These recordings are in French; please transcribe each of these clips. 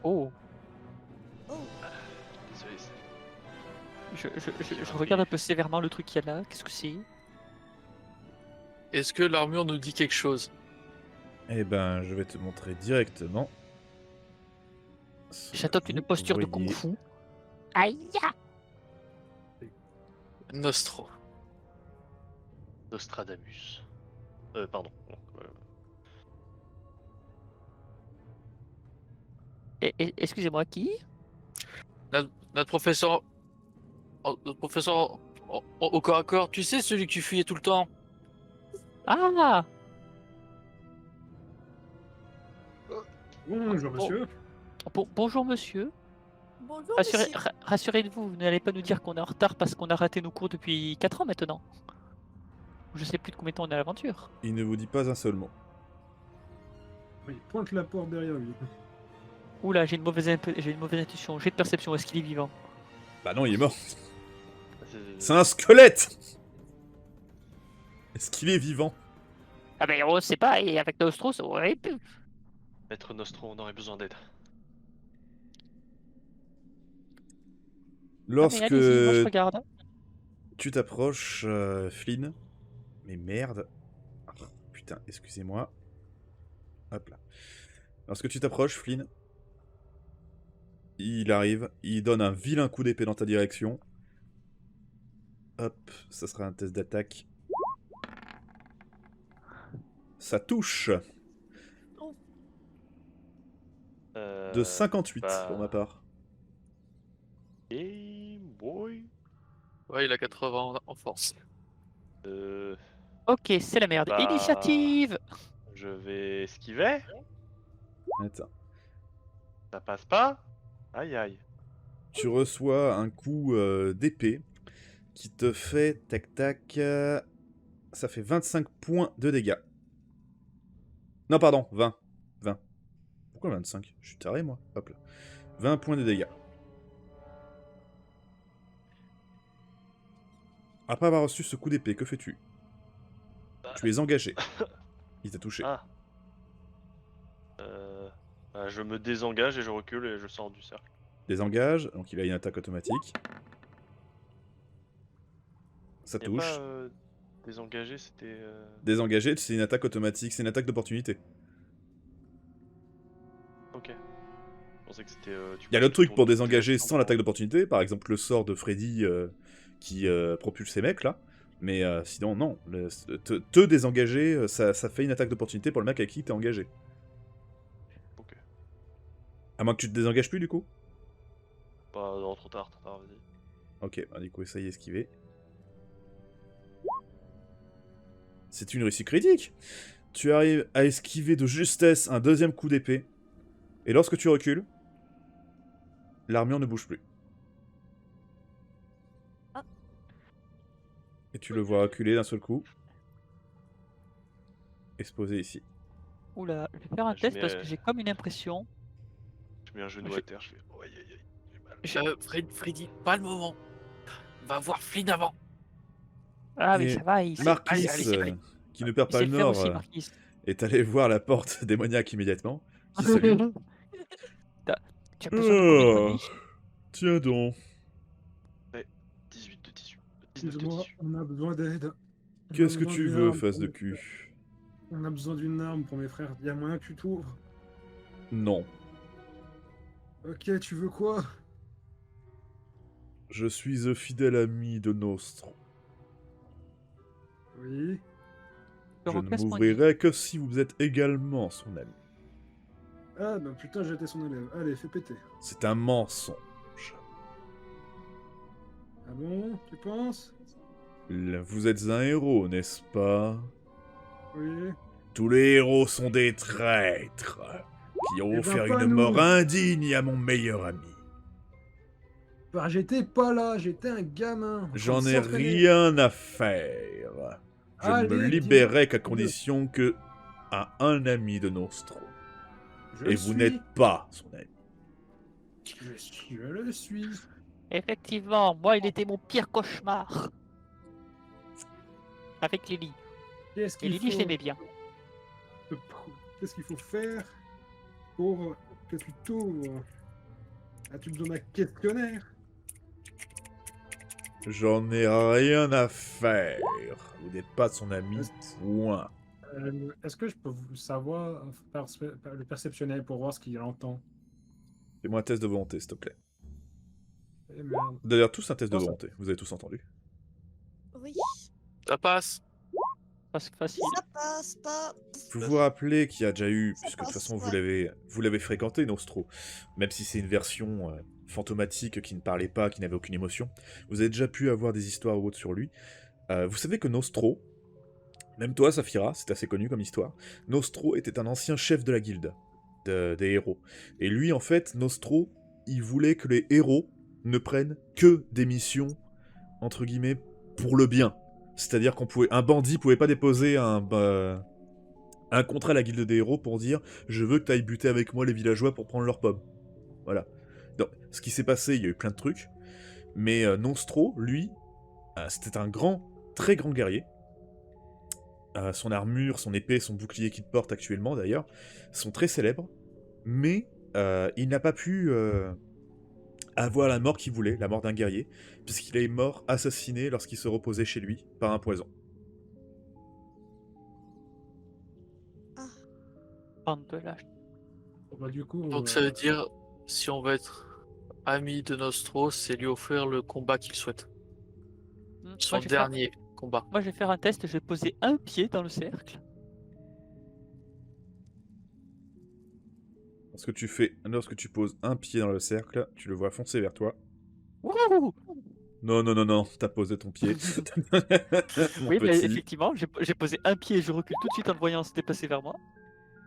Oh, Oh, Désolé. je regarde un peu sévèrement le truc qu'il y a là. Qu'est-ce que c'est? Est-ce que l'armure nous dit quelque chose? Eh ben, je vais te montrer directement. Ce que J'adopte une vous posture de voyez. kung-fu. Aïe! Nostro. Nostradamus. Pardon. Excusez-moi, qui? Notre professeur. Notre professeur au corps à corps, tu sais, celui que tu fuyais tout le temps. Ah! Bonjour, monsieur. Bonjour monsieur. bonjour, monsieur. Rassurez-vous, vous n'allez pas nous dire qu'on est en retard parce qu'on a raté nos cours depuis 4 ans maintenant. Je sais plus de combien de temps on est à l'aventure. Il ne vous dit pas un seul mot. Il pointe la porte derrière lui. Oula, j'ai une mauvaise intuition. J'ai de perception, est-ce qu'il est vivant? Bah non, il est mort. C'est C'est un squelette. Est-ce qu'il est vivant? Ah ben on sait pas, et avec Nostro, ça aurait pu. Maître Nostro, on aurait besoin d'aide. Ah mais Lorsque allez-y, moi je regarde. tu t'approches, Flynn. Mais merde. Ah, putain, excusez-moi. Hop là. Lorsque tu t'approches, Flynn, il arrive, il donne un vilain coup d'épée dans ta direction. Hop, ça sera un test d'attaque. Ça touche de 58 pour ma part. Game boy. Ouais, il a 80 en force. Ok, c'est la merde. Bah, Initiative! Je vais esquiver. Attends. Ça passe pas. Aïe aïe. Tu reçois un coup d'épée qui te fait tac tac. Ça fait 25 points de dégâts. Non, pardon, 20. 20. Pourquoi 25? Je suis taré, moi. Hop là. 20 points de dégâts. Après avoir reçu ce coup d'épée, que fais-tu? Tu es engagé. Il t'a touché. Ah. Je me désengage et je recule et je sors du cercle. Désengage, donc il a une attaque automatique. Ça Y a touche. pas désengagé, c'était. Désengagé, c'est une attaque automatique, c'est une attaque d'opportunité. Ok. Je pensais que c'était. Il y a le truc pour désengager sans l'attaque d'opportunité, par exemple le sort de Freddy qui propulse ces mecs là. Mais sinon, non. Te désengager, ça fait une attaque d'opportunité pour le mec avec qui t'es engagé. Ok. À moins que tu te désengages plus du coup. Pas non, trop tard, vas-y. Ok, bah, du coup, essaye d'esquiver. C'est une réussite critique. Tu arrives à esquiver de justesse un deuxième coup d'épée. Et lorsque tu recules, l'armure ne bouge plus. Ah. Et tu le vois reculer d'un seul coup. Et se poser ici. Oula, je vais faire un Je test mets- parce que j'ai comme une impression. Je mets un genou Je- à terre, je fais. Oh, aïe aïe aïe. J'ai mal. Freddy, pas le moment. Va voir Flynn avant. Ah mais Et ça va, il s'est Marquis, allez. qui ne perd il pas sait le le faire nord, aussi, Marquis. est allé voir la porte démoniaque immédiatement. Qui s'allume. Tu as besoin de combien de points de Oh, vie? tiens donc. 18 de tissu. 19 de Excuse-moi, tissu. on a besoin d'aide. On a Qu'est-ce que besoin tu d'une veux, arme face pour de mes cul? frères. On a besoin d'une arme pour mes frères. Il y a moyen que tu t'ouvres. Non. Ok, tu veux quoi? Je suis le fidèle ami de Nostro. Oui. Je ne Reclasse point de m'ouvrirai que si vous êtes également son ami. Ah bah putain, j'étais son élève. Allez, fais péter. C'est un mensonge. Ah bon, tu penses? Vous êtes un héros, n'est-ce pas? Oui. Tous les héros sont des traîtres qui ont Eh ben, offert pas une nous. mort indigne à mon meilleur ami. Bah j'étais pas là, j'étais un gamin. en train de J'en ai s'entraîner. rien à faire. Je ne me Allez, libérerai qu'à dis-moi. condition que à un ami de Nostro. Je Et vous suis. n'êtes pas son ami. Je le suis. Effectivement, moi il était mon pire cauchemar. Avec Lily. Qu'est-ce Et qu'il Lily, je faut... l'aimais bien. Qu'est-ce qu'il faut faire pour que tu t'ouvres. As-tu besoin d'un questionnaire? J'en ai rien à faire. Vous n'êtes pas son ami, point. Est-ce que je peux vous savoir le perceptionnel pour voir ce qu'il entend? Fais-moi un test de volonté, s'il te plaît. Eh merde. D'ailleurs, tous un test de Oh, ça- volonté. Vous avez tous entendu. Oui, Ça passe. Parce que facile. ça passe pas. Vous vous rappelez qu'il y a déjà eu, Ça puisque de toute passe, façon ouais. vous l'avez fréquenté, Nostro, même si c'est une version fantomatique qui ne parlait pas, qui n'avait aucune émotion, vous avez déjà pu avoir des histoires ou autres sur lui. Vous savez que Nostro, même toi Saphira, c'est assez connu comme histoire, Nostro était un ancien chef de la guilde des héros. Et lui en fait, Nostro, il voulait que les héros ne prennent que des missions, entre guillemets, pour le bien. C'est-à-dire un bandit pouvait pas déposer un contrat à la guilde des héros pour dire « Je veux que tu ailles buter avec moi les villageois pour prendre leurs pommes. » Voilà. Donc, ce qui s'est passé, il y a eu plein de trucs, mais Nostro, lui, c'était un très grand guerrier. Son armure, son épée, son bouclier qu'il porte actuellement, d'ailleurs, sont très célèbres, mais il n'a pas pu avoir la mort qu'il voulait, la mort d'un guerrier, puisqu'il est mort assassiné lorsqu'il se reposait chez lui par un poison. Bande de lâches. Bah, du coup, Donc ça veut dire, si on va être ami de Nostro, c'est lui offrir le combat qu'il souhaite. Son Moi, je vais faire- dernier combat. moi, je vais faire un test. Je vais poser un pied dans le cercle. Lorsque tu poses un pied dans le cercle, tu le vois foncer vers toi. Wouhou. Non, t'as posé ton pied. Mon Oui, mais petit. effectivement, j'ai posé un pied et je recule tout de suite en le voyant se déplacer vers moi.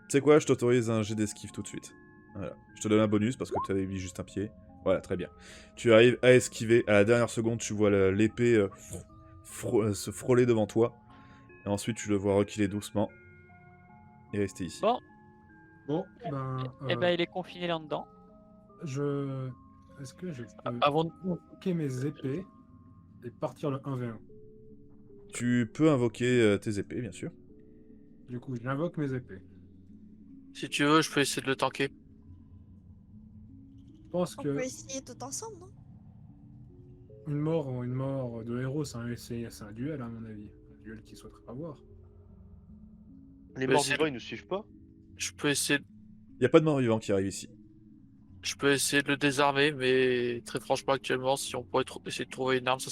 Tu sais quoi, je t'autorise un jet d'esquive tout de suite. Voilà. Je te donne un bonus parce que tu avais mis juste un pied. Voilà, très bien. Tu arrives à esquiver. À la dernière seconde, tu vois l'épée se frôler devant toi. Et ensuite, tu le vois reculer doucement. Et rester ici. Bon, bon, ben, et ben il est confiné là-dedans. est-ce que je peux Avant, invoquer mes épées et partir le 1v1? Tu peux invoquer tes épées, bien sûr. Du coup, j'invoque mes épées. si tu veux, je peux essayer de le tanker. Je pense On que peut essayer tout ensemble, non? une mort de héros, c'est un duel, à mon avis. Un duel qu'il souhaiterait avoir. Les Mais morts c'est- vivants, ils nous suivent pas? Je peux essayer, Y a pas de mort vivant qui arrive ici. je peux essayer de le désarmer, mais très franchement, actuellement, si on pourrait essayer de trouver une arme, ça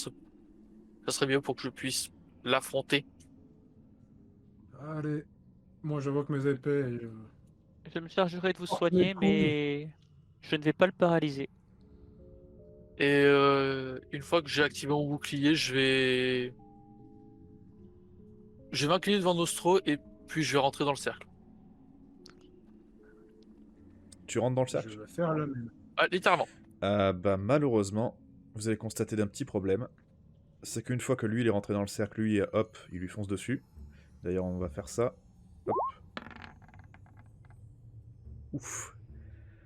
serait mieux pour que je puisse l'affronter. Allez, moi j'invoque mes épées et Je me chargerai de vous Oh, soigner, mais mais je ne vais pas le paralyser. Et une fois que j'ai activé mon bouclier, je vais m'incliner devant Nostro et puis je vais rentrer dans le cercle. Tu rentres dans le je cercle. vais faire le même. Ah, littéralement. Bah malheureusement, vous allez constater d'un petit problème. C'est qu'une fois que lui il est rentré dans le cercle, lui, hop, il lui fonce dessus. D'ailleurs, on va faire ça. Hop. Ouf.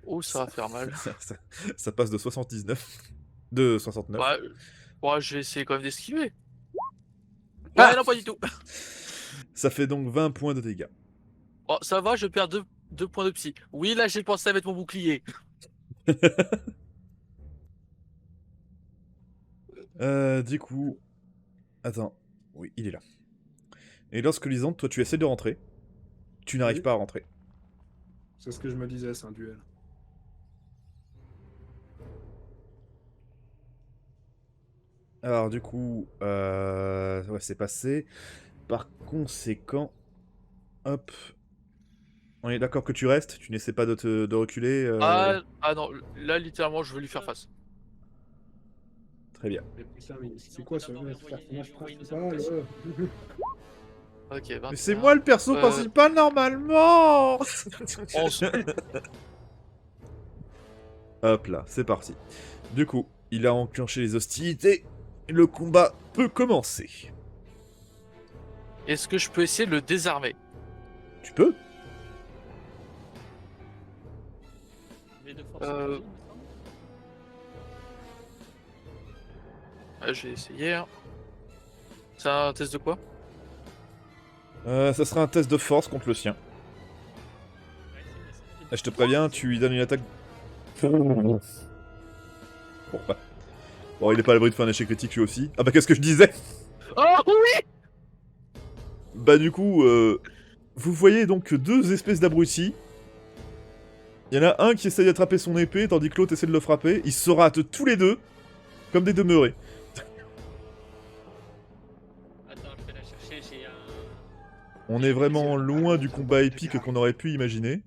Oh, ça va faire mal. Ça passe de 79. De 69. Ouais, je vais essayer quand même d'esquiver. Ah Ouais, non, pas du tout. Ça fait donc 20 points de dégâts. Oh, ça va, je perds deux points de psy. Oui, là, j'ai pensé à mettre mon bouclier. Du coup... Attends. Oui, il est là. Et lorsque Lisande, toi tu essaies de rentrer, tu n'arrives Oui. pas à rentrer. C'est ce que je me disais, c'est un duel. Alors du coup, ouais, c'est passé. Par conséquent, hop, on est d'accord que tu restes, tu n'essaies pas de reculer. Ah non, là, littéralement, je veux lui faire face. Très bien. Mais putain, mais c'est quoi ce personnage principal Ok, 21. Mais c'est moi le perso Euh, principal normalement. 11. Hop là, c'est parti. Du coup, il a enclenché les hostilités. Et le combat peut commencer. Est-ce que je peux essayer de le désarmer? Tu peux? Je vais essayer. Hein. C'est un test de quoi? Ça sera un test de force contre le sien. Je te préviens, tu lui donnes une attaque. Bon, bah. Bon, il est pas à l'abri de faire un échec critique lui aussi. Ah bah, qu'est-ce que je disais? Oh oui! Bah, du coup, vous voyez donc deux espèces d'abrutis. Il y en a un qui essaie d'attraper son épée, tandis que l'autre essaie de le frapper. Ils se ratent tous les deux, comme des demeurés. Attends, je vais la chercher, j'ai un... On est vraiment loin du combat épique qu'on aurait pu imaginer.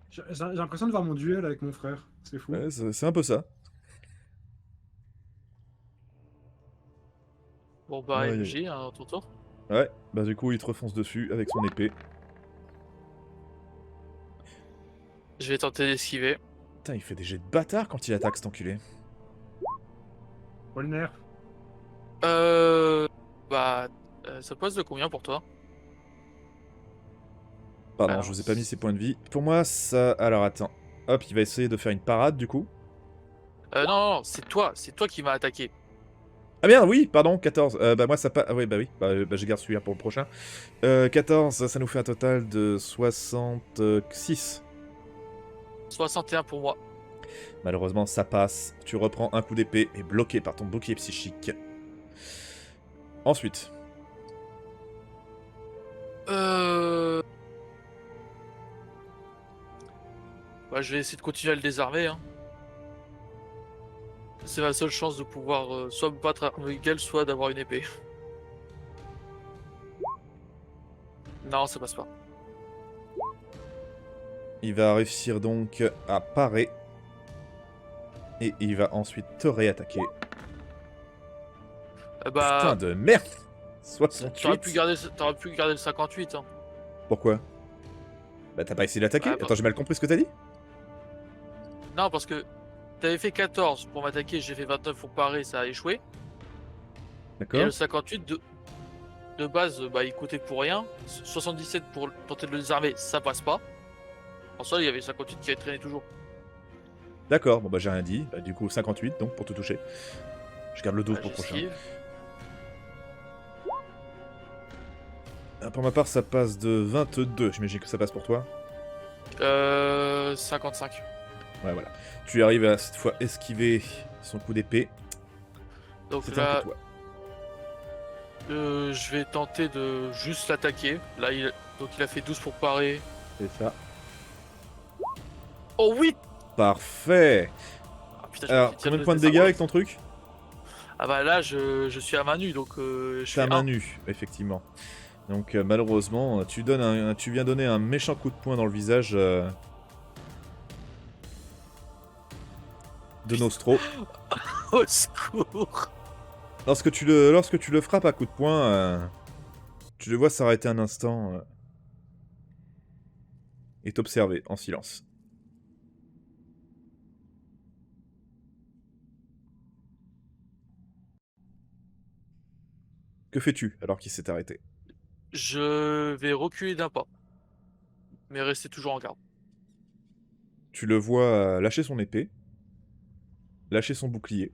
J'ai l'impression de voir mon duel avec mon frère. C'est fou. Ouais, c'est un peu ça. Bon bah Ouais, MJ, hein, à ton tour. Ouais, bah du coup, il te refonce dessus avec son épée. Je vais tenter d'esquiver. Putain, il fait des jets de bâtard quand il attaque, cet enculé. Polner. Bah, ça passe de combien pour toi? Pardon, Alors, je vous ai pas mis ses points de vie. Pour moi, ça... Alors, attends. Hop, il va essayer de faire une parade, du coup. non, c'est toi qui m'as attaqué. Ah merde, oui, pardon, 14. Bah moi, ça pas... Ah oui, bah oui, bah je garde celui-là pour le prochain. 14, ça nous fait un total de 66. 61 pour moi. Malheureusement, ça passe. Tu reprends un coup d'épée et bloqué par ton bouclier psychique. Ensuite, Bah, je vais essayer de continuer à le désarmer. Hein. C'est ma seule chance de pouvoir soit me battre à égal, soit d'avoir une épée. Non, ça passe pas. il va réussir donc à parer. Et il va ensuite te réattaquer. Bah, Putain de merde t'aurais 68. pu garder le 58. Hein. Pourquoi? Bah t'as pas essayé d'attaquer? Ah, bah. Attends, j'ai mal compris ce que t'as dit? Non, parce que t'avais fait 14 pour m'attaquer, j'ai fait 29 pour parer, ça a échoué. Et D'accord. le 58 de base, bah, il coûtait pour rien. 77 pour tenter de le désarmer, ça passe pas. En soi, il y avait 58 qui avait traîné toujours. D'accord, bon bah j'ai rien dit. Bah, du coup 58 donc pour te toucher. Je garde le 12 Bah, pour le prochain. j'esquive. Pour ma part ça passe de 22. J'imagine que ça passe pour toi. 55. Ouais voilà. Tu arrives à cette fois esquiver son coup d'épée. Donc C'est un là, coup toi. je vais tenter de juste l'attaquer. Là, donc il a fait 12 pour parer. C'est ça. Oh oui! Parfait. Ah, putain, j'ai Alors, fait tirer combien de le points de désarme. dégâts avec ton truc? Ah bah là, je suis à main nue, donc je T'as fais main 1. nue, effectivement. Donc malheureusement, tu viens donner un méchant coup de poing dans le visage de Nostro. Au secours! Lorsque tu le frappes à coup de poing, tu le vois s'arrêter un instant et t'observer en silence. Que fais-tu alors qu'il s'est arrêté? Je vais reculer d'un pas, mais rester toujours en garde. Tu le vois lâcher son épée, lâcher son bouclier,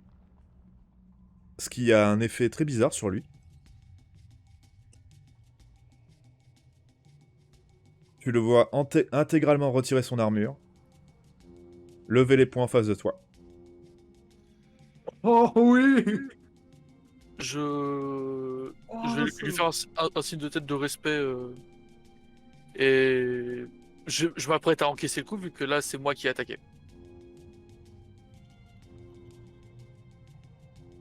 ce qui a un effet très bizarre sur lui. Tu le vois intégralement retirer son armure, lever les poings en face de toi. Oh oui. Je Oh, vais lui faire un signe de tête de respect et je m'apprête à encaisser le coup vu que là c'est moi qui ai attaqué.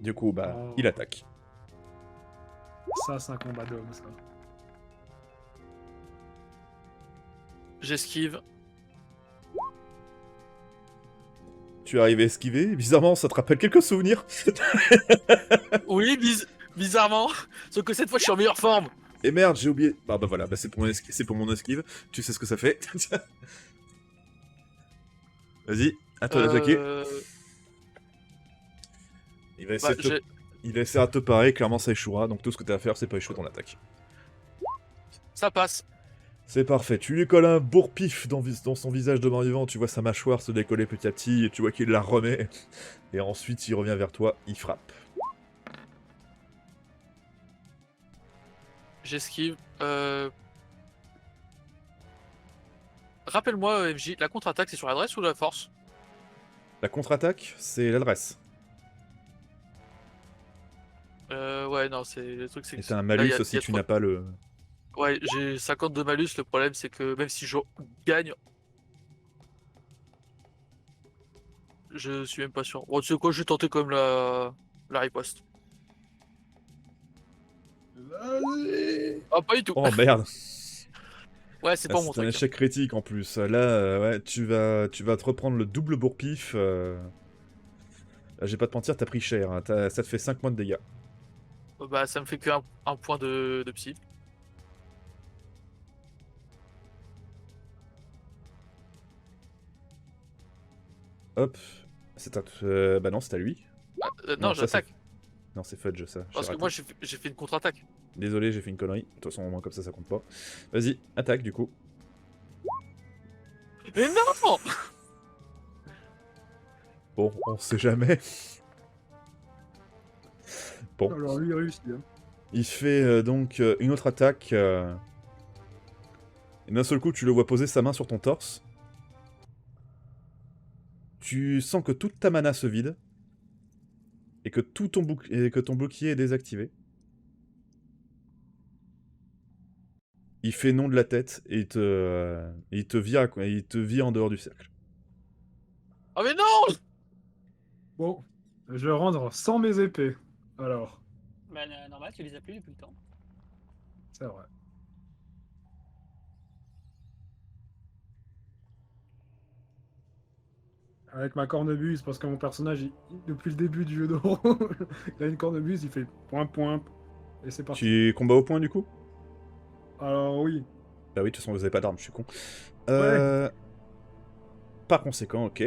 Du coup, bah, Oh. il attaque. Ça, c'est un combat d'homme, ça. J'esquive. Tu arrives à esquiver, bizarrement, ça te rappelle quelques souvenirs. Oui, bizarrement. Sauf que cette fois je suis en meilleure forme. Et merde, j'ai oublié. Bah voilà, bah, c'est pour mon esquive. Tu sais ce que ça fait. Vas-y, à toi d'attaquer. Il va essayer il va essayer de te parer, clairement ça échouera, donc tout ce que t'as à faire c'est pas échouer ton attaque. Ça passe. C'est parfait, tu lui colles un bourre-pif dans son visage de mort-vivant, tu vois sa mâchoire se décoller petit à petit, et tu vois qu'il la remet, et ensuite il revient vers toi, il frappe. J'esquive. Rappelle-moi, MJ, la contre-attaque, c'est sur l'adresse ou la force? La contre-attaque, c'est l'adresse. Ouais, non, c'est le truc, c'est Et que. t'as un là, malus y a si tu trop- n'as pas le... Ouais, j'ai 50 de malus. Le problème, c'est que même si je gagne, je suis même pas sûr. Bon, tu sais quoi, je vais tenter quand même la riposte. Vas-y. Ah, pas du tout. Oh merde. Ouais, c'est Ah, pas mon c'est un truc. échec critique en plus. Là, ouais, tu vas te reprendre le double bourre-pif. Là, j'ai pas te mentir, t'as pris cher. Hein. Ça te fait 5 points de dégâts. Bah, ça me fait un point de psy. Hop. C'est à... bah non, c'est à lui. Non, ça, j'attaque. non, c'est Fudge, ça. J'ai Parce que raté. moi, j'ai fait une contre-attaque. Désolé, j'ai fait une connerie. De toute façon, au moins comme ça compte pas. Vas-y, attaque du coup. Mais non! Bon, on sait jamais. Bon. Alors lui, il réussit. Hein. Il fait donc une autre attaque. Et d'un seul coup, tu le vois poser sa main sur ton torse. Tu sens que toute ta mana se vide. Et que ton bouclier est désactivé. Il fait non de la tête et il te vire, quoi. Il te vire en dehors du cercle. Ah, mais non! Bon, je vais rendre sans mes épées. Alors, Bah, normal, tu les as plus depuis le temps. c'est vrai. Avec ma cornemuse, parce que mon personnage, depuis le début du jeu de rôle, il a une cornemuse, il fait point point. Et c'est parti. Tu combats au point du coup? Alors oui. Bah oui, de toute façon, vous avez pas d'armes, je suis con. Par conséquent, ok.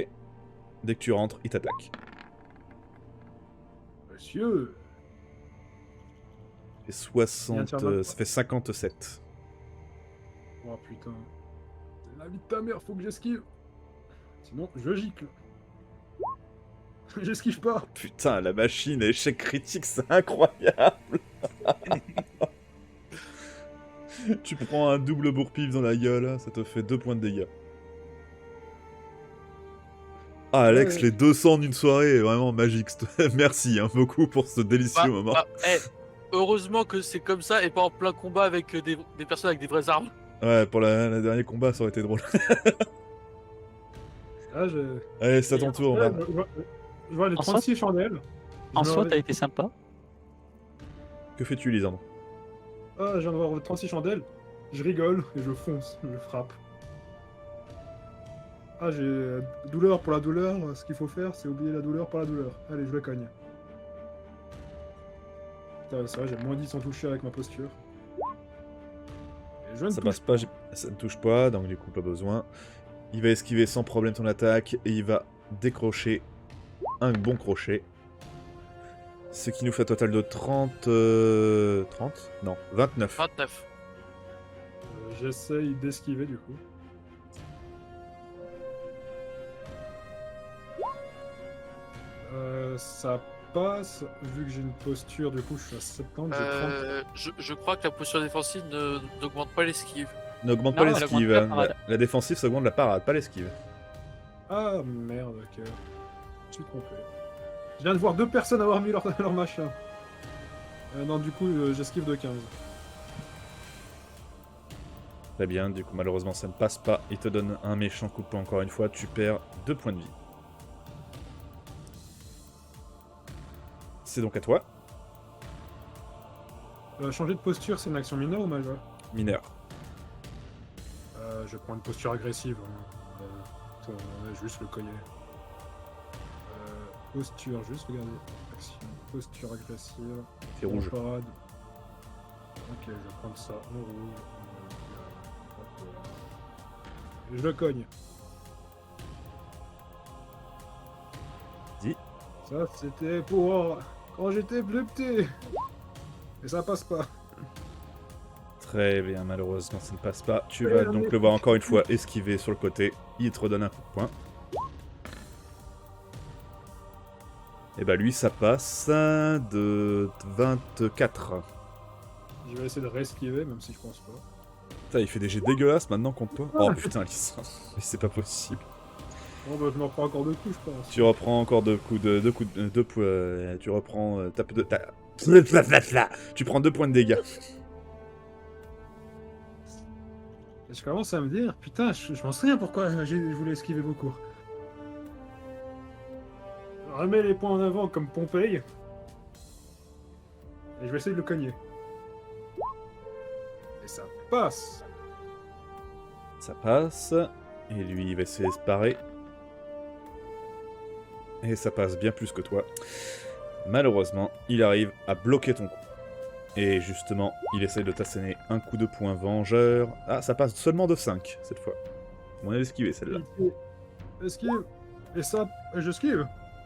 Dès que tu rentres, il t'attaque. Monsieur. Et 60... ça fait 57. Oh putain. La vie de ta mère, faut que j'esquive. Sinon, je gicle. J'esquive pas. Putain, la machine à échec critique, c'est incroyable. Tu prends un double bourre-pif dans la gueule, ça te fait 2 points de dégâts. Ah, Alex, Ouais. les 200 d'une soirée, vraiment magique. Merci hein, beaucoup pour ce délicieux moment. Heureusement que c'est comme ça et pas en plein combat avec des personnes avec des vraies armes. Ouais, pour le dernier combat, ça aurait été drôle. Ah, Allez, c'est à ton tour. Ouais, va. je vois les En 36 chandelles. En Je me soi, réveille- t'as été sympa. Que fais-tu, Lisandre? Ah, je viens de voir 36 chandelles. Je rigole et je fonce, je frappe. Ah, j'ai douleur pour la douleur. Ce qu'il faut faire, c'est oublier la douleur pour la douleur. Allez, je le cogne. Putain, c'est vrai, j'ai moins 10 sans toucher avec ma posture. Et je ne Ça touche passe pas, ça ne touche pas, donc du coup, pas besoin. Il va esquiver sans problème ton attaque et il va décrocher un bon crochet. Ce qui nous fait un total de 30... 30 Non, 29. 29. J'essaye d'esquiver du coup. Ça passe, vu que j'ai une posture, du coup je suis à 70, j'ai 30. Je crois que la posture défensive n'augmente pas l'esquive. N'augmente Non, pas elle l'esquive. augmente la Hein. parade. La défensive, ça augmente la parade, pas l'esquive. Ah merde, ok. Je suis trompé. Je viens de voir 2 personnes avoir mis leur machin. Non, du coup, j'esquive de 15. Très bien, du coup, malheureusement, ça ne passe pas. Il te donne un méchant coup de poing encore une fois. Tu perds 2 points de vie. C'est donc à toi, Changer de posture, c'est une action mineure ou majeure? mineur. Je prends une posture agressive. Hein. On va juste le cogner. Posture, juste regardez. Action, posture agressive. C'est rouge. Parade. Ok, je vais prendre ça en rouge. Et je le cogne. Dis. Ça, c'était pour quand j'étais plus petit. Et ça passe pas. Très bien, malheureusement, ça ne passe pas. Tu vas donc le voir encore une fois esquiver sur le côté. Il te redonne un coup de poing. Et bah lui, ça passe de 24. Je vais essayer de réesquiver, même si je pense pas. Putain, il fait des jets dégueulasses maintenant contre toi. Ah, Oh putain, Lisa. Mais c'est pas possible. Bon, bah, je m'en prends encore 2 coups, je pense. Tu reprends encore 2 coups de... tu reprends... Tu prends 2 points de dégâts. Je commence à me dire, putain, je m'en souviens pourquoi je voulais esquiver vos coups. Remets les points en avant comme Pompey. Et je vais essayer de le cogner. Et ça passe. Ça passe. Et lui, il va essayer de se parer. Et ça passe bien plus que toi. Malheureusement, il arrive à bloquer ton coup. Et justement, il essaye de t'asséner un coup de poing vengeur. Ah, ça passe seulement de 5 cette fois. On a esquivé celle-là. Esquive. Et ça, j'esquive.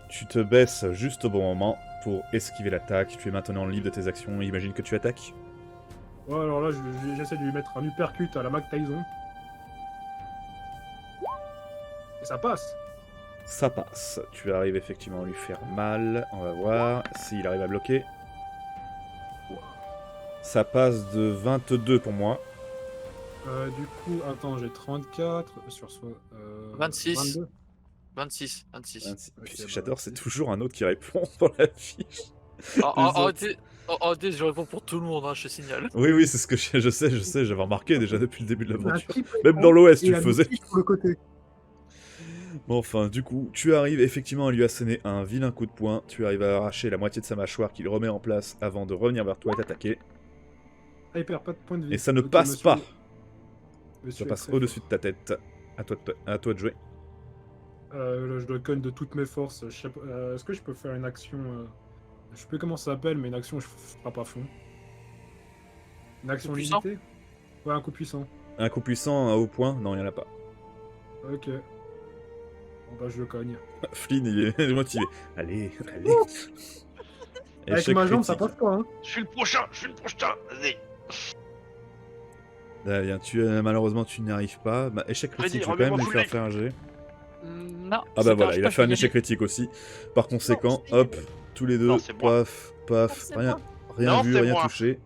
Tu te baisses juste au bon moment pour esquiver l'attaque. Tu es maintenant libre de tes actions. Imagine que tu attaques. Ouais, alors là, j'essaie de lui mettre un uppercut à la Mac Tyson. Et ça passe. Ça passe. Tu arrives effectivement à lui faire mal. On va voir s'il arrive à bloquer. Ça passe de 22 pour moi. Du coup, attends, j'ai 34 sur 26. 22. 26. 26. Ok, Puis, bah, J'adore, c'est vas-y. toujours un autre qui répond dans la fiche. Arrêtez, je réponds pour tout le monde, hein, je te signale. Oui, oui, c'est ce que je sais, j'avais remarqué déjà depuis le début de Il a un l'aventure. triple Même écran dans l'OS, et tu le un faisais. outil sur le côté. Bon, enfin, du coup, tu arrives effectivement à lui asséner un vilain coup de poing. Tu arrives à arracher la moitié de sa mâchoire qu'il remet en place avant de revenir vers toi et t'attaquer. Ah, il perd pas de points de vie. Et ça ne Ok, passe monsieur- pas. monsieur Ça est passe très au-dessus de fort. ta tête. À toi de jouer. Là, je dois cogne de toutes mes forces. Est-ce que je peux faire une action je sais plus comment ça s'appelle, mais une action, je frappe à fond. Une action Coup puissant limitée. Ouais, un coup puissant. Un coup puissant, un haut point. Non, il n'y en a pas. Ok. Bon, bah, je le cogne. Flynn, il est motivé. Allez, allez. Avec Échec ma jambe, ça critique. passe pas, hein. Je suis le prochain, vas-y. Ah, bien, malheureusement, tu n'y arrives pas. Bah, échec critique, je vais quand même remets-moi lui full faire life. faire un jet. Non. Ah ça bah te voilà, dérange il pas, a je fait vais un y échec aller. critique aussi. Par conséquent, je vais y hop, tous les deux, Non, c'est moi. paf, paf, c'est rien, moi. rien Non, vu, c'est rien moi. touché.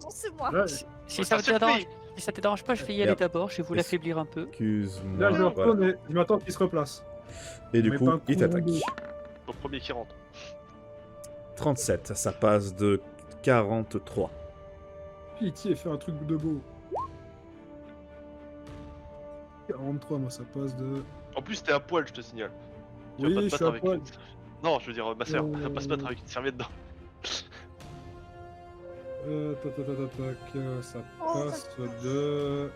Non, c'est moi. Là, Si Ça ça te suffit. dérange, si ça te dérange pas, je vais y aller Merde. d'abord. Je vais vous Et l'affaiblir un peu. Excuse-moi. là, je le Voilà. retourne et je m'attends qu'il se replace. Et du Mais coup, pas un il coup t'attaque. en deux. Le premier qui rentre. 37, ça passe de 43. Pitié, fais un truc de beau. 43, moi, ça passe de... En plus, t'es à poil, je te signale. Tu vas Oui, pas te je battre suis à avec poil. une- Non, je veux dire, ma soeur, elle va pas se battre avec une serviette dedans. Ça Oh, passe d'accord. de...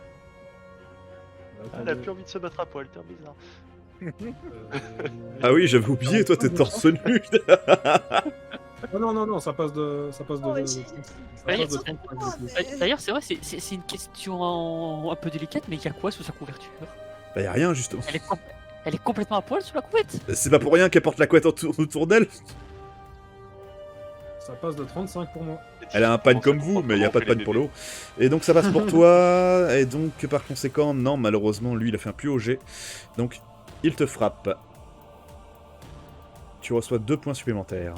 Elle a plus envie de se battre à poil, t'es bizarre. Ah oui, j'avais oublié, toi t'es torse nu. Ah non, ça passe de... Oh, mais j'ai- D'ailleurs, Surtout moi, mais- D'ailleurs, c'est vrai, c'est une question un peu délicate, mais il y a quoi sous sa couverture? Bah y a rien justement. Elle est complètement à poil sous la couette. C'est pas pour rien qu'elle porte la couette autour d'elle. Ça passe de 35 pour moi. Elle a un pan comme vous, mais il n'y a pas de pan pour l'eau. Et donc ça passe pour toi, et donc par conséquent, non, malheureusement, lui, il a fait un plus haut jet. Donc, il te frappe. Tu reçois 2 points supplémentaires.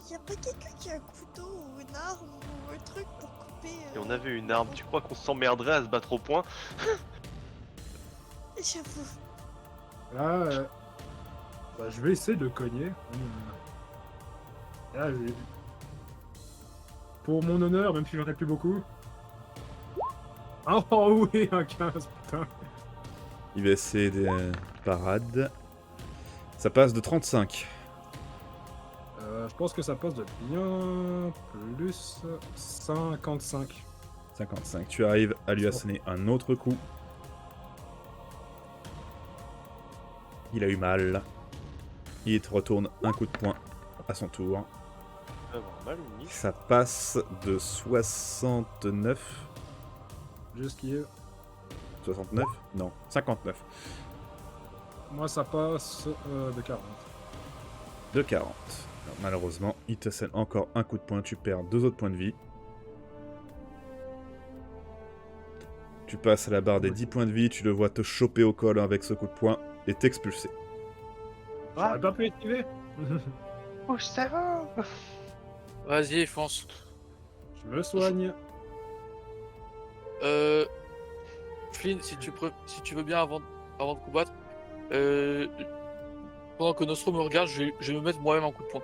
Y a pas quelqu'un qui a un couteau ou une arme ou un truc pour couper. Et on avait une arme, tu crois qu'on s'emmerderait à se battre au point? J'avoue. Là, bah, je vais essayer de le cogner. Là, pour mon honneur, même si j'en ai plus beaucoup. Oh oui, un 15, putain. Il va essayer des parades. Ça passe de 35. Je pense que ça passe de bien plus 55. 55. Tu arrives à lui asséner un autre coup. Il a eu mal. Il te retourne un coup de poing à son tour. Ça va avoir mal ou ni? Ça passe de 69. J'esquive. 69? Non, 59. Moi, ça passe de 40. De 40. Alors, malheureusement, il te scène encore un coup de poing. Tu perds 2 autres points de vie. Tu passes à la barre des 10 points de vie. Tu le vois te choper au col avec ce coup de poing et t'expulser. J'aurais pas pu esquiver. Oh, ça va. Vas-y, fonce. Je me soigne. Flynn, si tu veux bien avant de combattre, pendant que Nostro me regarde, je vais me mettre moi-même un coup de poing.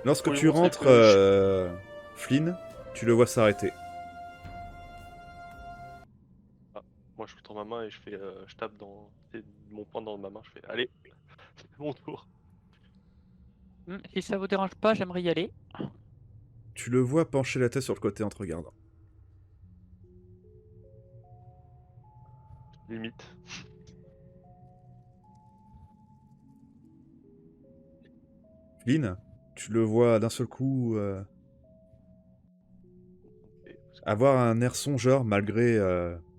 Lorsque Pour lui tu montrer rentres, que Flynn, tu le vois s'arrêter. Moi je tourne ma main et je tape mon poing dans ma main, je fais allez, c'est mon tour. Si ça vous dérange pas, j'aimerais y aller. Tu le vois pencher la tête sur le côté en te regardant. Limite. Flynn, tu le vois d'un seul coup Et- avoir un air songeur malgré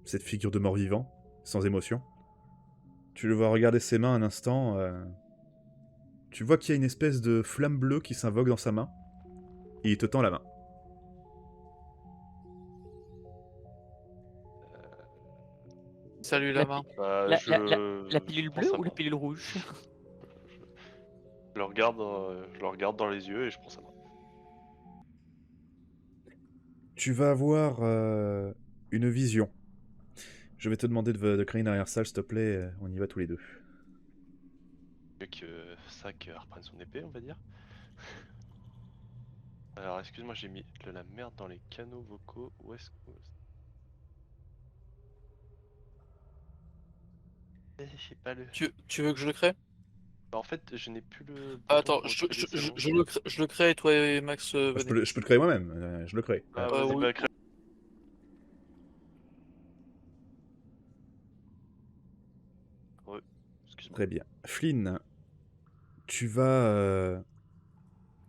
cette figure de mort-vivant, sans émotion. Tu le vois regarder ses mains un instant. Tu vois qu'il y a une espèce de flamme bleue qui s'invoque dans sa main. Et il te tend la main. Salut La la main. Bah, La, je... la pilule je prends bleue sa ou la main. pilule rouge? Je le regarde dans les yeux et je prends sa main. Tu vas avoir une vision. Je vais te demander de créer une arrière-salle, s'il te plaît. On y va tous les deux. Mieux que Sac reprenne son épée, on va dire. Alors, excuse-moi, j'ai mis de la merde dans les canaux vocaux. Où est-ce que... J'ai pas le... Tu veux que je le crée? Bah, en fait, je n'ai plus le bouton Attends, pour créer des salons. je le crée et toi et Max Je venez. peux le créer moi-même. Je le crée. Ah, Euh, vas-y, oui. bah, crée. Ouais, excuse-moi. Très bien. Flynn, tu vas...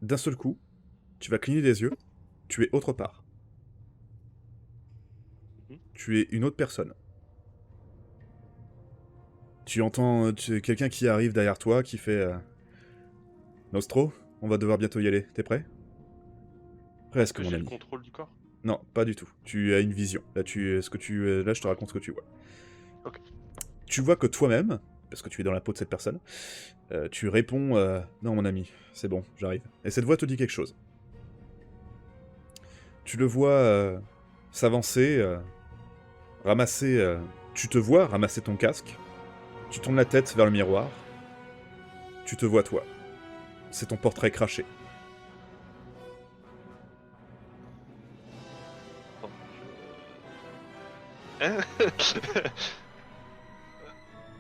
d'un seul coup, tu vas cligner des yeux. Tu es autre part. Mhm. Tu es une autre personne. Tu entends quelqu'un qui arrive derrière toi qui fait... Nostro, on va devoir bientôt y aller. T'es prêt? Presque, Que mon j'ai le ami. contrôle du corps. Non, pas du tout. Tu as une vision. Là, là, je te raconte ce que tu vois. Ok. Tu vois que toi-même, parce que tu es dans la peau de cette personne, tu réponds non, mon ami, c'est bon, j'arrive. Et cette voix te dit quelque chose. Tu le vois s'avancer, ramasser. Tu te vois ramasser ton casque. Tu tournes la tête vers le miroir. Tu te vois toi. C'est ton portrait craché. Hein?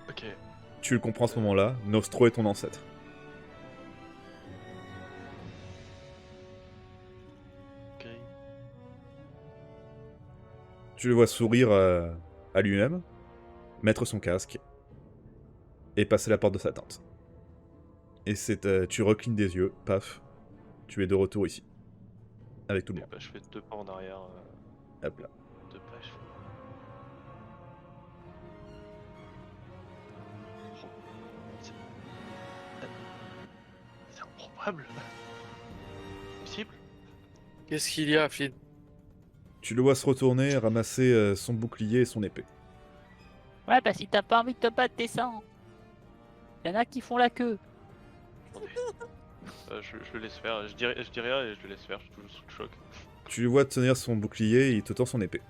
Ok. Tu le comprends à ce moment-là. Nostro est ton ancêtre. Ok. Tu le vois sourire à lui-même, mettre son casque et passer la porte de sa tente. Et tu reclines des yeux, paf, tu es de retour ici. Avec tout le Et monde. bah, je fais 2 pas en arrière. Hop là. 2 pas, je fais... Oh, c'est- C'est improbable. Possible? Qu'est-ce qu'il y a, Flynn? Tu le vois se retourner, ramasser son bouclier et son épée. Ouais, bah si t'as pas envie de te battre, descends. Y'en a qui font la queue. Attendez. Je le laisse faire. Je dis rien et je le laisse faire. Je suis toujours sous le choc. Tu le vois tenir son bouclier et il te tend son épée.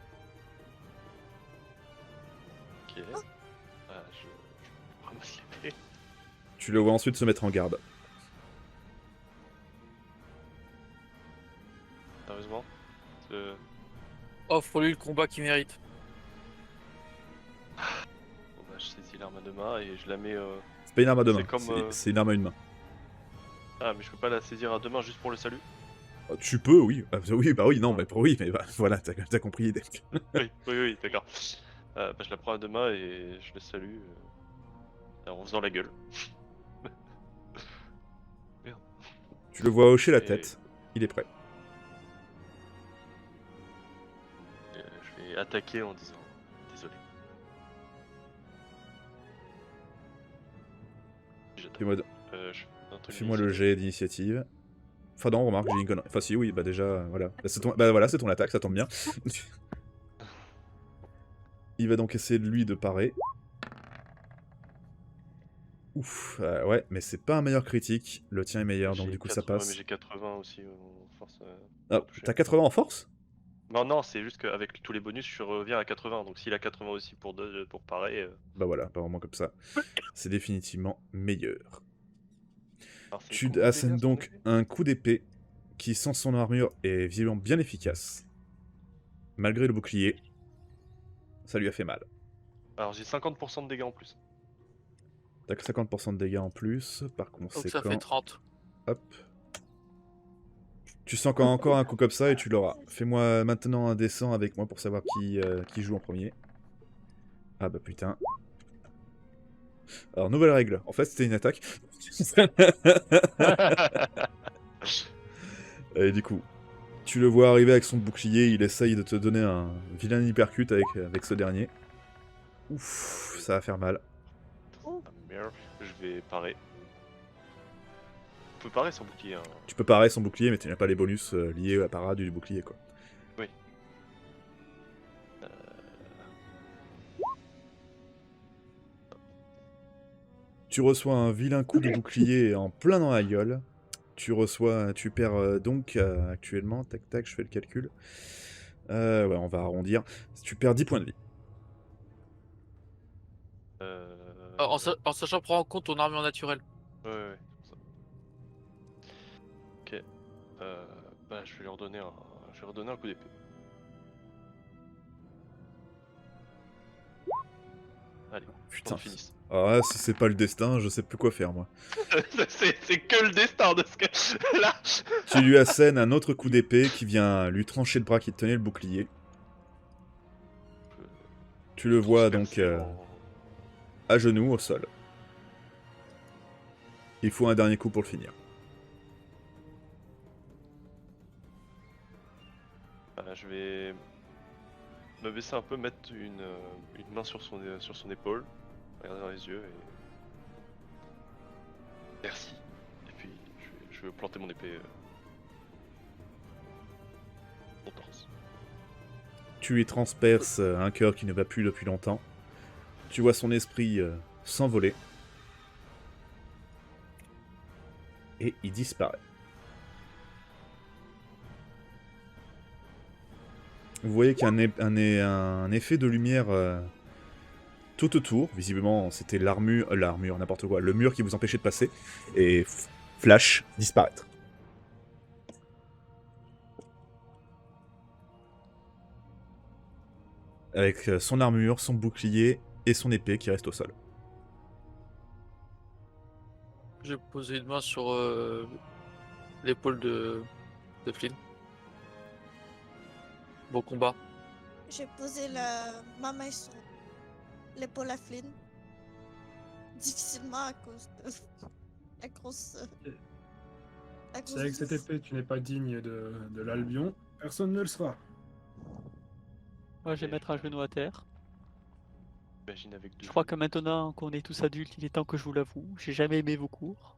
Ok. Je ramasse l'épée. Tu le vois ensuite se mettre en garde. Sérieusement. Offre-lui le combat qu'il mérite. Bon, bah, je saisis l'arme à 2 mains et je la mets. C'est pas une arme à deux C'est mains, comme, c'est une arme à une main. Ah, mais je peux pas la saisir à 2 mains juste pour le salut? Tu peux, oui. Bah oui, non, mais oui, mais bah, voilà, t'as compris l'idée. Oui, d'accord. Bah, je la prends à 2 mains et je le salue en faisant la gueule. Tu le vois hocher la Et- tête. Il est prêt. Je vais attaquer en disant désolé. J'attaque. Fais-moi Je fais un truc Fais-moi le d'initiative. jet d'initiative. Enfin non, remarque, j'ai une connerie. Enfin si, oui, bah déjà, voilà. Bah voilà, c'est ton attaque, ça tombe bien. Il va donc essayer de lui de parer. Ouf, ouais, mais c'est pas un meilleur critique. Le tien est meilleur, donc J'ai du coup ça 80, passe. mais j'ai 80 aussi en force. Ah, pour toucher. t'as 80 en force? Non, non, c'est juste qu'avec tous les bonus, je reviens à 80. Donc s'il a 80 aussi pour pareil. Bah voilà, pas vraiment comme ça. C'est définitivement meilleur. Alors, c'est Tu combien de assènes dégâts sur donc l'épée un coup d'épée qui, sans son armure, est visiblement bien efficace. Malgré le bouclier, ça lui a fait mal. Alors j'ai 50% de dégâts en plus. T'as que 50% de dégâts en plus, par Donc ça fait conséquent, 30. hop. Tu sens encore un coup comme ça et tu l'auras. Fais-moi maintenant un dessin avec moi pour savoir qui joue en premier. Ah bah putain. Alors, nouvelle règle. En fait, c'était une attaque. Et du coup, tu le vois arriver avec son bouclier, il essaye de te donner un vilain hypercute avec ce dernier. Ouf, ça va faire mal. Ah, merde, je vais parer. On peut parer sans bouclier. Hein. Tu peux parer son bouclier, mais tu n'as pas les bonus liés à la parade du bouclier, quoi. Oui. Tu reçois un vilain coup de bouclier en plein dans la gueule. Tu perds donc actuellement, tac tac, je fais le calcul. Ouais, on va arrondir. Tu perds 10 points de vie. En sachant prendre en compte ton armure naturelle. Ouais, c'est pour ça. Ok. Bah, je vais lui redonner un coup d'épée. Allez, Putain. on finisse. Alors là, si c'est pas le destin, je sais plus quoi faire, moi. c'est que le destin de ce que. Là Tu lui assènes un autre coup d'épée qui vient lui trancher le bras qui tenait le bouclier. Tu le vois donc à genoux au sol. Il faut un dernier coup pour le finir. Je vais me baisser un peu, mettre une main sur son épaule, regarder dans les yeux et. Merci. Et puis je vais planter mon épée. Mon torse. Tu lui transperces un cœur qui ne va plus depuis longtemps. Tu vois son esprit s'envoler. Et il disparaît. Vous voyez qu'il y a un effet de lumière tout autour. Visiblement, c'était l'armure, n'importe quoi. Le mur qui vous empêchait de passer. Et flash, disparaître. Avec son armure, son bouclier et son épée qui restent au sol. J'ai posé une main sur l'épaule de Flynn. Bon combat. J'ai posé ma main sur l'épaule à Flynn. Difficilement à cause de la grosse. Si avec cette épée tu n'es pas digne de l'Albion, personne ne le sera. Moi, je vais mettre un genou à terre. Imagine avec deux. Je crois que maintenant qu'on est tous adultes, il est temps que je vous l'avoue. J'ai jamais aimé vos cours.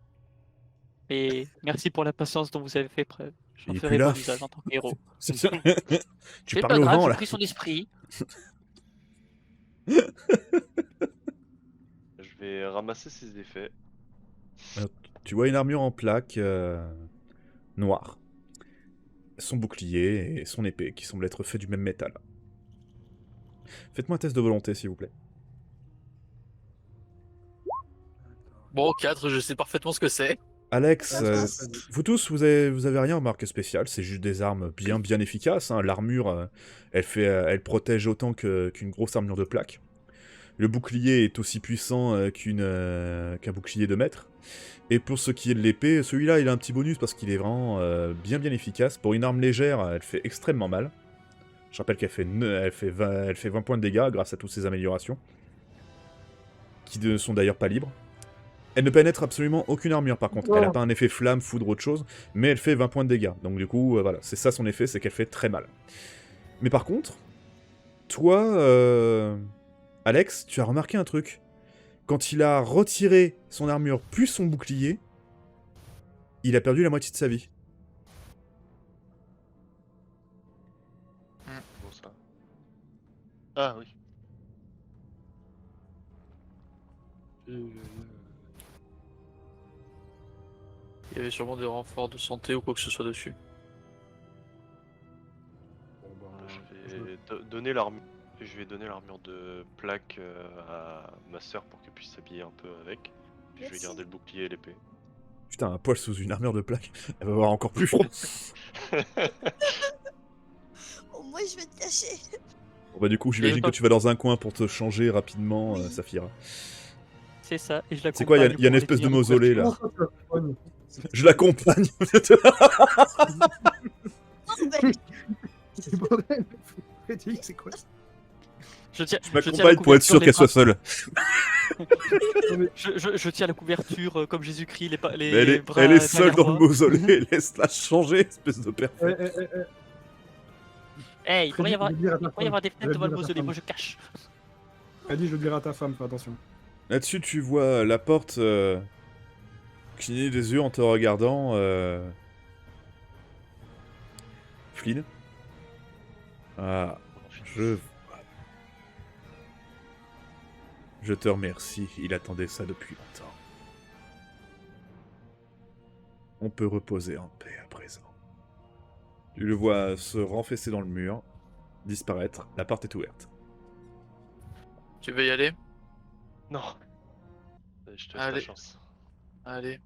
Et merci pour la patience dont vous avez fait preuve. J'en Il est ferai plus bon là. usage en tant que héros. Tu C'est parles pas au grave, vent j'ai là. pris son esprit. Je vais ramasser ses effets. Tu vois une armure en plaque noire. Son bouclier et son épée qui semblent être faits du même métal. Faites-moi un test de volonté s'il vous plaît. Bon, 4, je sais parfaitement ce que c'est. Alex, Ouais, vous tous, vous avez rien remarqué spécial, c'est juste des armes bien efficaces. Hein. L'armure, elle protège autant qu'une grosse armure de plaque. Le bouclier est aussi puissant qu'un bouclier de mètre. Et pour ce qui est de l'épée, celui-là, il a un petit bonus parce qu'il est vraiment bien efficace. Pour une arme légère, elle fait extrêmement mal. Je rappelle qu'elle fait 20 points de dégâts grâce à toutes ces améliorations. Qui ne sont d'ailleurs pas libres. Elle ne pénètre absolument aucune armure par contre. Elle n'a pas un effet flamme, foudre, autre chose, mais elle fait 20 points de dégâts. Donc du coup, voilà, c'est ça son effet, c'est qu'elle fait très mal. Mais par contre, toi, Alex, tu as remarqué un truc. Quand il a retiré son armure plus son bouclier, il a perdu la moitié de sa vie. Bon, ça. Ah oui. Il y avait sûrement des renforts de santé ou quoi que ce soit dessus. Bon, bah, donner l'armure. Je vais donner l'armure de plaque à ma sœur pour qu'elle puisse s'habiller un peu avec. Puis je vais Merci. garder le bouclier et l'épée. Putain, un poil sous une armure de plaque, elle va avoir encore plus froid. Au moins, je vais te cacher. Bon, bah, du coup, j'imagine que tu vas dans un coin pour te changer rapidement, Oui. Saphira. C'est ça, et je la C'est quoi, il y a une pour espèce de détenir mausolée là. Comment ça, ça soigne Je l'accompagne. Non, mais C'est bordel. Frédéric, c'est quoi ça? Je tiens, Je je tiens la m'accompagne pour être sûr couverture, qu'elle soit les bras- seule. Non, mais je tiens la couverture comme Jésus-Christ, les Mais bras elle est derrière seule dans le moi. mausolée, laisse-la changer, espèce de père. eh, eh, eh, eh. Hey, il pourrait y Freddy, avoir, je veux dire à ta il pourrait y avoir des femme. fenêtres devant le Je veux dire à ta mausolée, femme. moi je cache. Freddy, je veux dire à ta femme, fais attention. Là-dessus, tu vois la porte cligner des yeux en te regardant. Flynn. Ah, je te remercie, il attendait ça depuis longtemps. On peut reposer en paix à présent. Tu le vois se renfesser dans le mur, disparaître, la porte est ouverte. Tu veux y aller? Non. Je te laisse ta Allez. chance. Allez.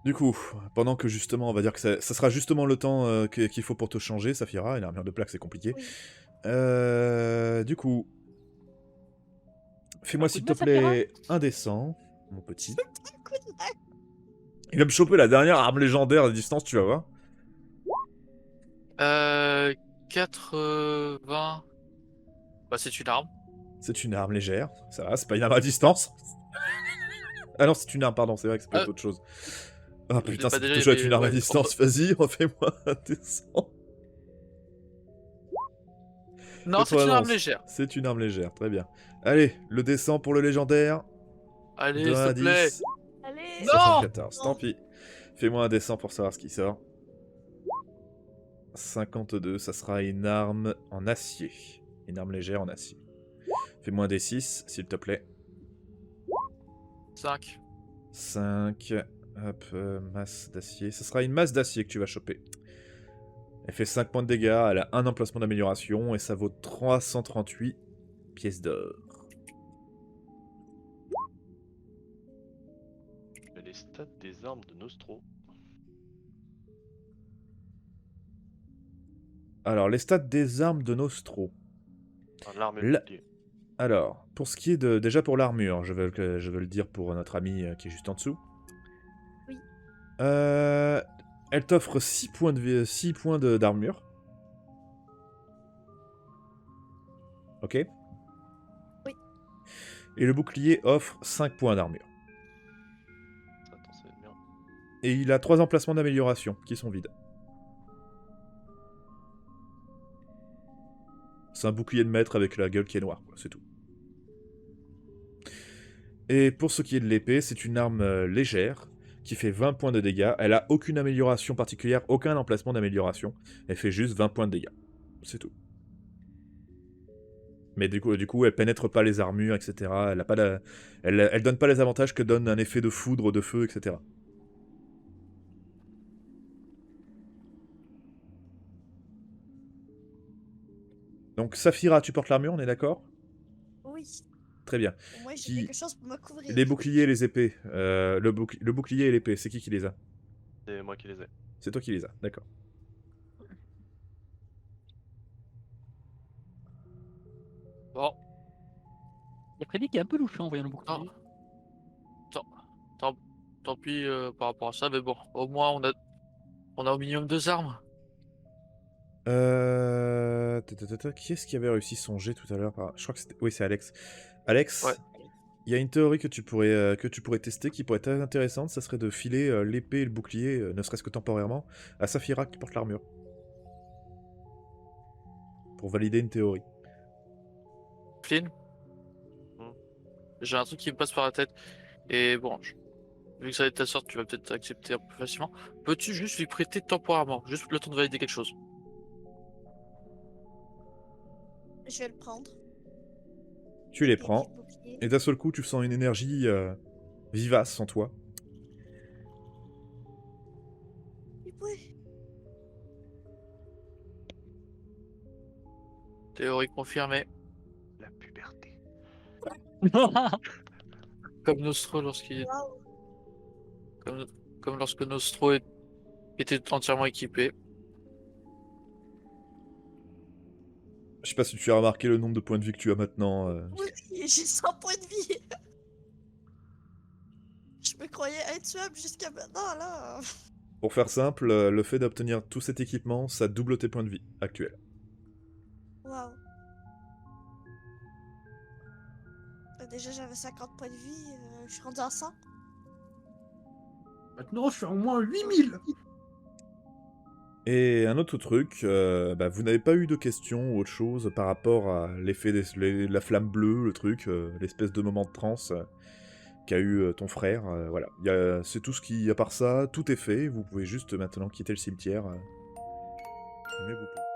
Du coup, pendant que justement, on va dire que ça sera justement le temps qu'il faut pour te changer, Saphira, une armure de plaque c'est compliqué. Oui. Du coup, fais-moi Un coup s'il de te main, Saphira. plaît un dessin, mon petit. un coup de main. Il va me choper la dernière arme légendaire à distance, tu vas voir. 80... Bah c'est une arme. C'est une arme légère, ça va, c'est pas une arme à distance. Ah non, c'est une arme, pardon, c'est vrai que ça peut être autre chose. Ah Je l'ai putain, pas c'est donné, toujours être mais une arme à ouais, distance, vas-y, refais-moi un dessin. Non, c'est une arme 91. légère. C'est une arme légère, très bien. Allez, le dessin pour le légendaire. Allez, De s'il 1 te à plaît. 10. Allez. Non 74, tant Non. pis. Fais-moi un dessin pour savoir ce qui sort. 52, ça sera une arme en acier. Une arme légère en acier. Fais-moi un D6, s'il te plaît. 5. 5. Hop, masse d'acier. Ça sera une masse d'acier que tu vas choper. Elle fait 5 points de dégâts, elle a un emplacement d'amélioration et ça vaut 338 pièces d'or. Les stats des armes de Nostro. Alors, les stats des armes de Nostro. Enfin, l'arme et le La- bouclier. Alors, pour ce qui est de... Déjà pour l'armure, je veux le dire pour notre ami qui est juste en dessous. Oui. Elle t'offre 6 points d'armure. Ok. Oui. Et le bouclier offre 5 points d'armure. Attends, ça va être bien. Et il a 3 emplacements d'amélioration qui sont vides. C'est un bouclier de maître avec la gueule qui est noire, quoi, c'est tout. Et pour ce qui est de l'épée, c'est une arme légère qui fait 20 points de dégâts. Elle a aucune amélioration particulière, aucun emplacement d'amélioration. Elle fait juste 20 points de dégâts. C'est tout. Mais du coup, elle pénètre pas les armures, etc. Elle a pas elle donne pas les avantages que donne un effet de foudre, de feu, etc. Donc Saphira, tu portes l'armure, on est d'accord? Oui. Très bien. Au moins, j'ai Qui- quelque chose pour me couvrir. Les boucliers et les épées. Le bouclier et l'épée, c'est qui les a? C'est moi qui les ai. C'est toi qui les as, d'accord. Bon. Il y a Freddy qui est un peu louche en voyant le Non. bouclier. Tant pis par rapport à ça, mais bon, au moins on a au minimum 2 armes. Qui est-ce qui avait réussi son jet tout à l'heure? Je crois que c'était... Oui, c'est Alex. Alex, Ouais. il y a une théorie que tu pourrais tester qui pourrait être très intéressante. Ça serait de filer l'épée et le bouclier, ne serait-ce que temporairement, à Saphira qui porte l'armure. Pour valider une théorie. Flynn, j'ai un truc qui me passe par la tête. Et bon, vu que ça va être ta sorte, tu vas peut-être accepter un peu facilement. Peux-tu juste lui prêter temporairement, juste le temps de valider quelque chose? Je vais le prendre. Tu les Et prends, puis le bouclier. et d'un seul coup, tu sens une énergie vivace en toi. Et ouais. Théorie confirmée. La puberté. Comme Nostro lorsqu'il Waouh. comme lorsque Nostro était entièrement équipé. Je sais pas si tu as remarqué le nombre de points de vie que tu as maintenant. Oui, j'ai 100 points de vie. Je me croyais intuable jusqu'à maintenant, là. Pour faire simple, le fait d'obtenir tout cet équipement, ça double tes points de vie actuels. Waouh. Déjà, j'avais 50 points de vie. Je suis rendu à 100. Maintenant, je suis en moins 8000. Et un autre truc, bah, vous n'avez pas eu de questions ou autre chose par rapport à l'effet de la flamme bleue, le truc, l'espèce de moment de transe qu'a eu ton frère. Voilà, c'est tout ce qui, à part ça, tout est fait. Vous pouvez juste maintenant quitter le cimetière. Mais vous pouvez.